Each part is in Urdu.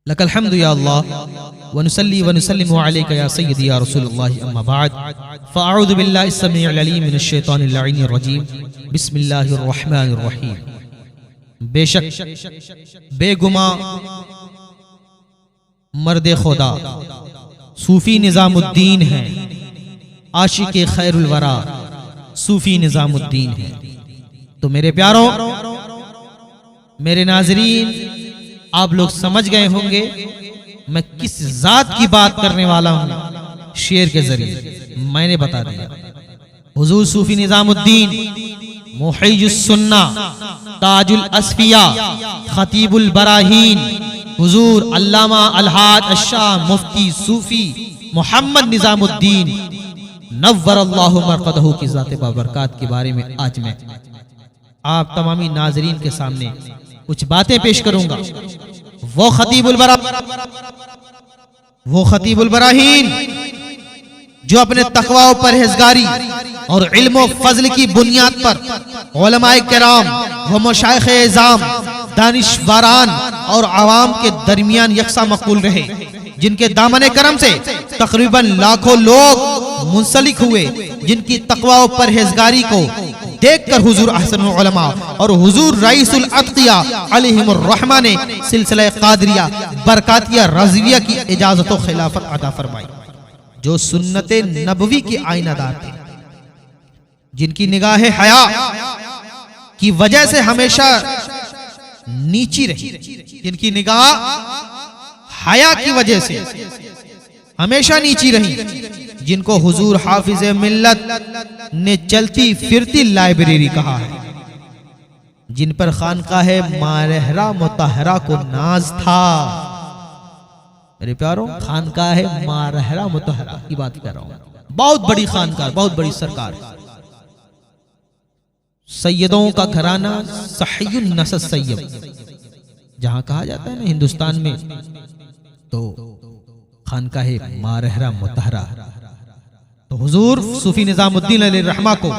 لك الحمد يا الله ونصلي ونسلم عليك يا سيدي يا رسول الله أما بعد فأعوذ بالله السميع العليم من الشيطان اللعين الرجيم بسم الله الرحمن الرحيم بے شک بے گما مرد خدا صوفی نظام الدین ہے، عاشق خیر الورا صوفی نظام الدین ہے۔ تو میرے پیاروں، میرے ناظرین، آپ لوگ سمجھ گئے ہوں گے میں کس ذات کی بات کرنے والا ہوں۔ شعر کے ذریعے میں نے بتا دیا۔ حضور صوفی نظام الدین، محی السنہ، تاج الاصفیاء، خطیب البراہین، حضور علامہ الحاج الشاہ مفتی صوفی محمد نظام الدین نور اللہ مرقدہ کی ذات بابرکات کے بارے میں آج میں آپ تمامی ناظرین کے سامنے کچھ باتیں پیش کروں گا۔ وہ خطیب البراہین جو اپنے تقوی و پرہیزگاری اور علم و فضل کی بنیاد پر علماء کرام و مشائخ اعظام، دانشوران اور عوام کے درمیان یکساں مقبول رہے، جن کے دامن کرم سے تقریباً لاکھوں لوگ منسلک ہوئے، جن کی تقوی و پرہیزگاری کو دیکھ کر حضور احسن العلماء اور حضور رئیس الاتقیاء علیہم الرحمہ نے سلسلہ قادریہ برکاتیہ رضویہ کی اجازت و خلافت عطا فرمائی، جو سنت نبوی کی آئینہ دار تھے، جن کی نگاہ حیا کی وجہ سے ہمیشہ نیچی رہی، جن کی نگاہ حیا کی وجہ سے ہمیشہ نیچی رہی، جن کو حضور حافظ ملت نے چلتی پھرتی لائبریری کہا ہے، جن پر خانقاہ مارہرہ مطہرہ کو ناز تھا۔ میرے پیاروں، خانقاہ مارہرہ مطہرہ کی بات کر رہا ہوں، بہت بڑی خانقاہ، بہت بڑی سرکار، سیدوں کا گھرانہ، صحیح النسب سید جہاں کہا جاتا ہے نا ہندوستان میں، تو خانقاہ مارہرہ مطہرہ، تو حضور صوفی نظام الدین علیہ الرحمہ کو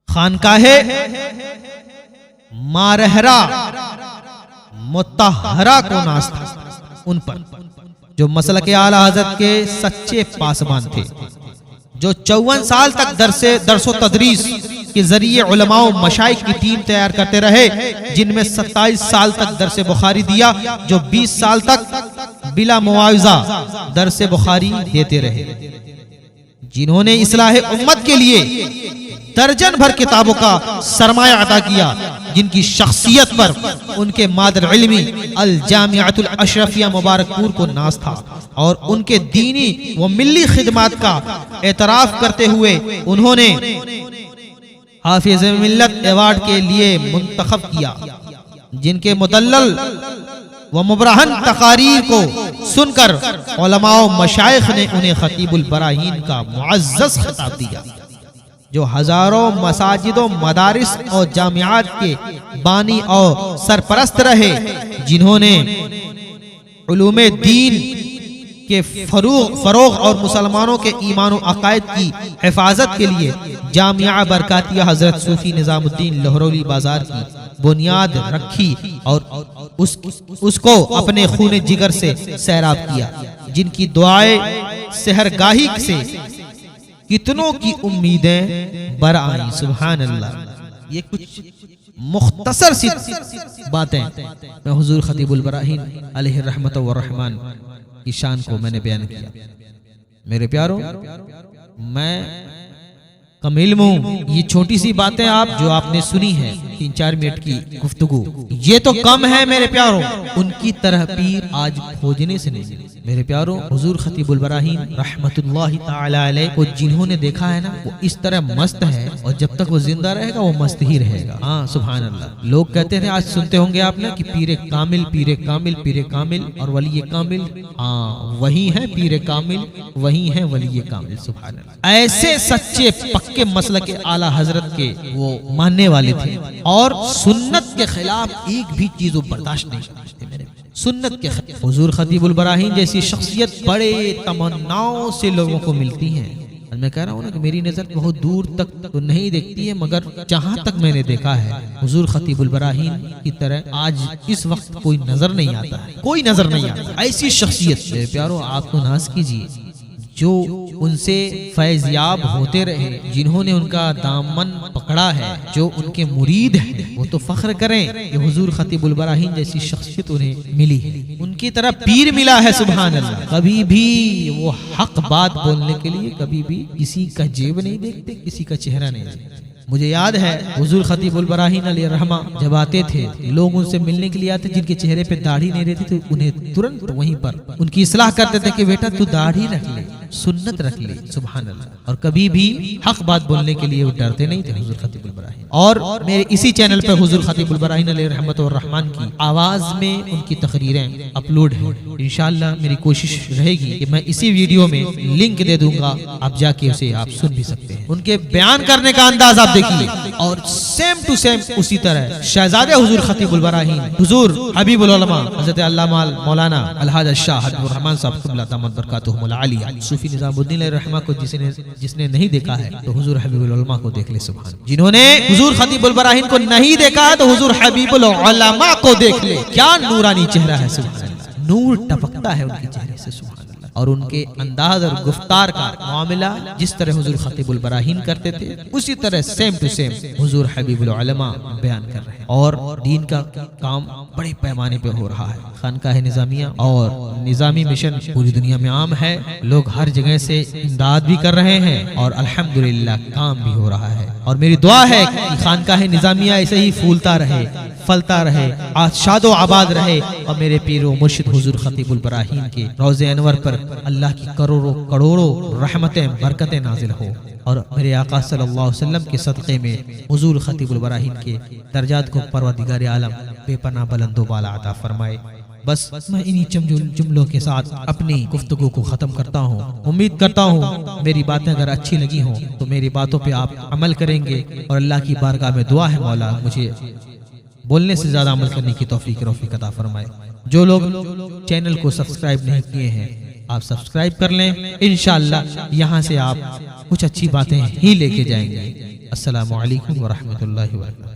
خانقاہ مارہرہ مطہرہ کو ناز تھا ان پر، جو مسلک اعلی حضرت کے سچے پاسبان تھے، جو 54 سال تک درس و تدریس کے ذریعے علماء و مشائخ کی ٹیم تیار کرتے رہے، جن میں 27 سال تک درس بخاری دیا، جو 20 سال تک بلا معاوضہ درس بخاری دیتے رہے، جنہوں نے اصلاح امت کے لیے درجن بھر کتابوں کا سرمایہ عطا کیا، جن کی شخصیت پر ان کے مادر علمی الجامعۃ الاشرفیہ مبارک پور کو ناز تھا، اور ان کے دینی و ملی خدمات کا اعتراف کرتے ہوئے انہوں نے حافظ ملت ایوارڈ کے لیے منتخب کیا، جن کے مدلل و مبرہن تقاریر کو سن کر علماء و مشائخ نے انہیں خطیب البراہین کا معزز خطاب دیا، جو ہزاروں مساجد و مدارس اور جامعات کے بانی اور سرپرست رہے، جنہوں نے علوم دین کے فروغ اور مسلمانوں کے ایمان و عقائد کی حفاظت کے لیے جامعہ برکاتیہ حضرت صوفی نظام الدین لاہوری بازار کی بنیاد رکھی، اور اس کو اپنے خون جگر سے سیراب کیا، جن کی دعائیں سحرگاہی سے کتنوں کی امیدیں برآئیں۔ سبحان اللہ۔ یہ کچھ مختصر سی باتیں میں حضور خطیب البراہین علیہ الرحمۃ والرحمان کی شان کو میں نے بیان کیا۔ میرے پیاروں، میں کم علم ہوں، یہ چھوٹی سی باتیں جو آپ نے سنی ہیں 3-4 منٹ کی گفتگو، یہ تو کم ہے میرے پیاروں، ان کی طرح پیر آج کھوجنے سے نہیں۔ میرے پیاروں، حضور خطیب البراہین رحمت اللہ تعالی علیہ کو جنہوں نے دیکھا ہے نا، وہ اس طرح مست ہے، اور جب تک وہ زندہ رہے گا وہ مست ہی رہے گا۔ ہاں سبحان اللہ۔ لوگ کہتے ہیں، آج سنتے ہوں گے آپ نے کہ پیر کامل، پیر کامل، پیر کامل اور ولی کامل۔ ہاں وہی ہے پیر کامل، وہی ہے ولی کامل۔ سبحان اللہ۔ ایسے سچے پکے مسلک اعلی حضرت کے وہ ماننے والے تھے، اور سنت کے خلاف ایک بھی چیز وہ برداشت نہیں کرتے۔ میرے سنت کے خلاف حضور خطیب البراہین جیسی شخصیت بڑے تمناؤں سے لوگوں کو ملتی ہیں، میں کہہ رہا ہوں نا کہ میری نظر بہت دور تک تو نہیں دیکھتی ہے، مگر جہاں تک میں نے دیکھا ہے حضور خطیب البراہین کی طرح آج اس وقت کوئی نظر نہیں آتا ہے، کوئی نظر نہیں آتا۔ ایسی شخصیت میرے پیارو آپ تو ناز کیجیے جو ان سے فیض یاب ہوتے رہے، جنہوں نے ان کا دامن پکڑا ہے، جو ان کے مرید ہیں، وہ تو فخر کریں کہ حضور خطیب البراہین جیسی شخصیت انہیں ملی ہے، ان کی طرح پیر ملا ہے۔ سبحان اللہ۔ کبھی بھی وہ حق بات بولنے کے لیے کبھی بھی کسی کا جیب نہیں دیکھتے، کسی کا چہرہ نہیں دیکھتے۔ مجھے یاد ہے حضور خطیب البراہین علیہ الرحمہ جب آتے تھے، لوگ ان سے ملنے کے لیے آتے، جن کے چہرے پہ داڑھی نہیں رہتی تو انہیں ترنت وہیں پر ان کی اصلاح کرتے تھے کہ بیٹا تو داڑھی رکھ لے، سنت رکھ لے۔ سبحان اللہ۔ اور کبھی بھی حق بات بولنے کے لیے وہ ڈرتے نہیں تھے حضور خطیب البراہین۔ اور میرے اسی چینل پہ حضور خطیب البراہین علیہ رحمت والرحمن کی آواز میں ان کی تقریریں اپلوڈ ہیں۔ انشاءاللہ میری کوشش رہے گی کہ میں اسی ویڈیو میں لنک دے دوں گا، آپ جا کے اسے آپ سن بھی سکتے ہیں۔ ان کے بیان کرنے کا انداز آپ دیکھیے، اور سیم ٹو سیم اسی طرح شہزادے حضور خطیب البراہین حضور حبیب العلماء حضرت علامہ مولانا الحاج الشاہ حبیب الرحمن صاحب قبلہ دامت برکاتہم العالیہ صوفی نظام الدین علیہ الرحمہ کو جس نے نہیں دیکھا ہے تو حضور حبیب العلماء کو دیکھ لے۔ سبحان اللہ۔ جنہوں نے حضور خطیب البراہین کو نہیں دیکھا ہے تو حضور حبیب العلماء کو دیکھ لے، کیا نورانی چہرہ ہے۔ سبحان اللہ۔ نور ٹپکتا ہے ان کے چہرے سے۔ سبحان اللہ۔ اور ان کے انداز اور گفتار کا معاملہ جس طرح حضور خطیب البراہین کرتے تھے، اسی طرح سیم ٹو سیم حضور حبیب العلماء بیان کر رہے ہیں۔ اور دین کا کام بڑے پیمانے پہ ہو رہا ہے۔ خانقاہ نظامیہ اور نظامی مشن پوری دنیا میں عام ہے، لوگ ہر جگہ سے امداد بھی کر رہے ہیں اور الحمدللہ کام بھی ہو رہا ہے۔ اور میری دعا ہے کہ خانقاہ نظامیہ ایسے ہی پھولتا رہے، پھلتا رہے، شاد و آباد رہے، اور میرے پیر و مرشد حضور خطیب البراہین کے روضہ انور پر اللہ کی کروڑوں رحمتیں برکتیں نازل ہو، اور میرے آقا صلی اللہ علیہ وسلم کے صدقے میں حضور خطیب البراہین کے درجات کو پروردگار عالم بے پناہ بلند و بالا عطا فرمائے۔ بس میں انہی جملوں کے ساتھ اپنی گفتگو کو ختم کرتا ہوں۔ امید کرتا ہوں میری باتیں اگر اچھی لگی ہوں تو میری باتوں پہ آپ عمل کریں گے، اور اللہ کی بارگاہ میں دعا ہے مولا مجھے بولنے سے زیادہ عمل کرنے کی توفیق عطا فرمائے۔ جو لوگ چینل کو سبسکرائب نہیں کیے ہیں آپ سبسکرائب کر لیں، انشاءاللہ یہاں سے آپ کچھ اچھی باتیں ہی لے کے جائیں گے۔ السلام علیکم ورحمۃ اللہ وبرکاتہ۔